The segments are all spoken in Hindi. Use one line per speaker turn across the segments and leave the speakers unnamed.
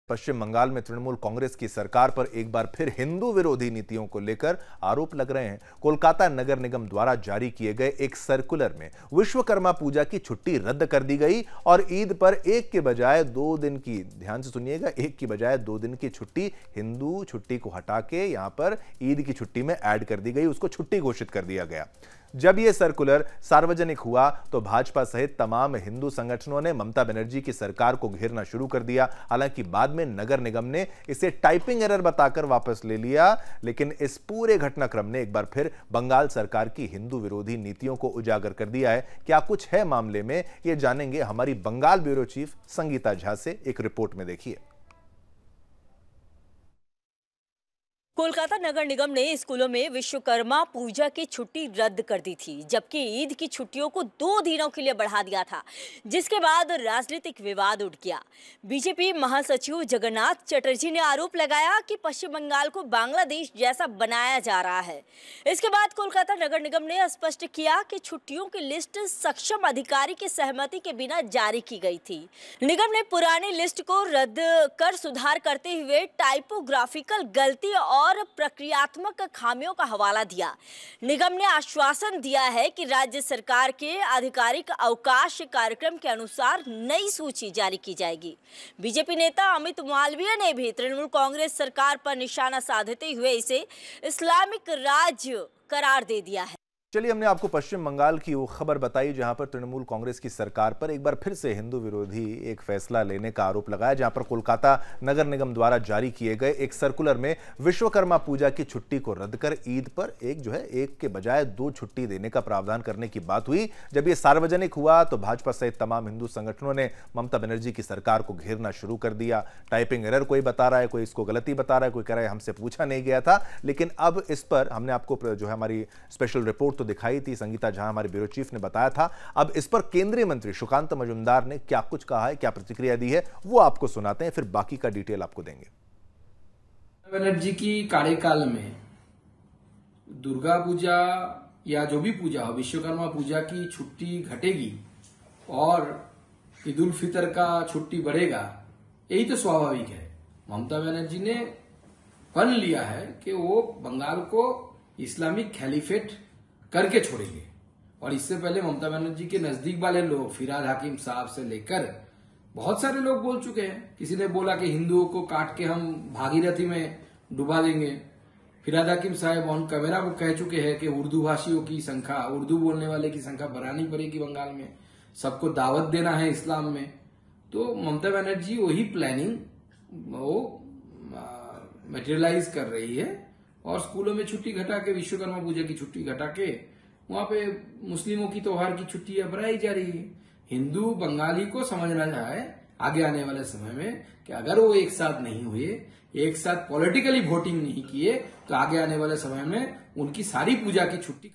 पश्चिम बंगाल में तृणमूल कांग्रेस की सरकार पर एक बार फिर हिंदू विरोधी नीतियों को लेकर आरोप लग रहे हैं। कोलकाता नगर निगम द्वारा जारी किए गए एक सर्कुलर में विश्वकर्मा पूजा की छुट्टी रद्द कर दी गई और ईद पर एक के बजाय 2 दिन की, ध्यान से सुनिएगा, एक की बजाय 2 दिन की छुट्टी, हिंदू छुट्टी को हटा के यहां पर ईद की छुट्टी में ऐड कर दी गई, उसको छुट्टी घोषित कर दिया गया। जब यह सर्कुलर सार्वजनिक हुआ तो भाजपा सहित तमाम हिंदू संगठनों ने ममता बनर्जी की सरकार को घेरना शुरू कर दिया। हालांकि बाद में नगर निगम ने इसे टाइपिंग एरर बताकर वापस ले लिया, लेकिन इस पूरे घटनाक्रम ने एक बार फिर बंगाल सरकार की हिंदू विरोधी नीतियों को उजागर कर दिया है। क्या कुछ है मामले में, यह जानेंगे हमारी बंगाल ब्यूरो चीफ संगीता झा से एक रिपोर्ट में। देखिए,
कोलकाता नगर निगम ने स्कूलों में विश्वकर्मा पूजा की छुट्टी रद्द कर दी थी, जबकि ईद की छुट्टियों को 2 दिनों के लिए बढ़ा दिया था, जिसके बाद राजनीतिक विवाद उठ गया। बीजेपी महासचिव जगन्नाथ चटर्जी ने आरोप लगाया कि पश्चिम बंगाल को बांग्लादेश जैसा बनाया जा रहा है। इसके बाद कोलकाता नगर निगम ने स्पष्ट किया कि छुट्टियों की लिस्ट सक्षम अधिकारी की सहमति के बिना जारी की गई थी। निगम ने पुरानी लिस्ट को रद्द कर सुधार करते हुए टाइपोग्राफिकल गलती और प्रक्रियात्मक खामियों का हवाला दिया। निगम ने आश्वासन दिया है कि राज्य सरकार के आधिकारिक अवकाश कार्यक्रम के अनुसार नई सूची जारी की जाएगी। बीजेपी नेता अमित मालवीय ने भी तृणमूल कांग्रेस सरकार पर निशाना साधते हुए इसे इस्लामिक राज्य करार दे दिया है।
चलिए, हमने आपको पश्चिम बंगाल की वो खबर बताई जहां पर तृणमूल कांग्रेस की सरकार पर एक बार फिर से हिंदू विरोधी एक फैसला लेने का आरोप लगाया, जहां पर कोलकाता नगर निगम द्वारा जारी किए गए एक सर्कुलर में विश्वकर्मा पूजा की छुट्टी को रद्द कर ईद पर एक के बजाय 2 छुट्टी देने का प्रावधान करने की बात हुई। जब यह सार्वजनिक हुआ तो भाजपा सहित तमाम हिंदू संगठनों ने ममता बनर्जी की सरकार को घेरना शुरू कर दिया। टाइपिंग एरर कोई बता रहा है, कोई इसको गलती बता रहा है, कोई कह रहा है हमसे पूछा नहीं गया था। लेकिन अब इस पर हमने आपको जो है हमारी स्पेशल रिपोर्ट तो दिखाई थी, संगीता झा हमारे ब्यूरो चीफ ने बताया था। अब इस पर केंद्रीय मंत्री सुकांत मजुमदार ने क्या कुछ कहा है, क्या प्रतिक्रिया दी है, वो आपको सुनाते हैं, फिर बाकी का डिटेल आपको देंगे।
बनर्जी की कार्यकाल में दुर्गा पूजा या जो भी पूजा हो, विश्वकर्मा पूजा की छुट्टी घटेगी और ईद उल फितर का छुट्टी बढ़ेगा, यही तो स्वाभाविक है। ममता बनर्जी ने वन लिया है कि वो बंगाल को इस्लामिक खलीफेट करके छोड़ेंगे। और इससे पहले ममता बनर्जी के नजदीक वाले लोग, फिराद हाकिम साहब से लेकर बहुत सारे लोग बोल चुके हैं। किसी ने बोला कि हिंदुओं को काट के हम भागीरथी में डुबा देंगे। फिराद हाकिम साहब ऑन कैमरा वो कह चुके हैं कि उर्दू भाषियों की संख्या, उर्दू बोलने वाले की संख्या बढ़ानी पड़ेगी बंगाल में, सबको दावत देना है इस्लाम में। तो ममता बनर्जी वही प्लानिंग वो मटेरियलाइज कर रही है और स्कूलों में छुट्टी घटा के, विश्वकर्मा पूजा की छुट्टी घटा के वहां पे मुस्लिमों की त्योहार की छुट्टियां बढ़ाई जा रही है। हिंदू बंगाली को समझना चाहे आगे आने वाले समय में कि अगर वो एक साथ नहीं हुए, एक साथ पॉलिटिकली वोटिंग नहीं किए, तो आगे आने वाले समय में उनकी सारी पूजा की छुट्टी।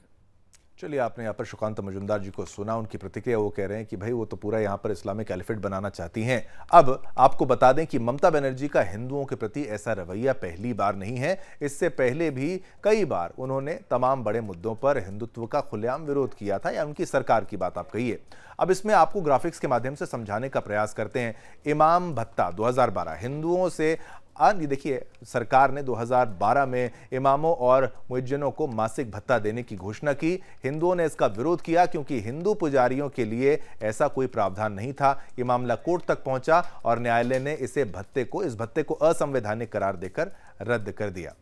चलिए, आपने यहाँ पर सुकांत मजुमदार जी को सुना, उनकी प्रतिक्रिया। वो कह रहे हैं कि भाई वो तो पूरा यहाँ पर इस्लामिक कैलिफेट बनाना चाहती हैं। अब आपको बता दें कि ममता बनर्जी का हिंदुओं के प्रति ऐसा रवैया पहली बार नहीं है। इससे पहले भी कई बार उन्होंने तमाम बड़े मुद्दों पर हिंदुत्व का खुलेआम विरोध किया था, या उनकी सरकार की बात आप कहिए। अब इसमें आपको ग्राफिक्स के माध्यम से समझाने का प्रयास करते हैं। इमाम भत्ता 2012 हिंदुओं से देखिए, सरकार ने 2012 में इमामों और मुअज्जिनों को मासिक भत्ता देने की घोषणा की। हिंदुओं ने इसका विरोध किया क्योंकि हिंदू पुजारियों के लिए ऐसा कोई प्रावधान नहीं था। ये मामला कोर्ट तक पहुंचा और न्यायालय ने इस भत्ते को असंवैधानिक करार देकर रद्द कर दिया।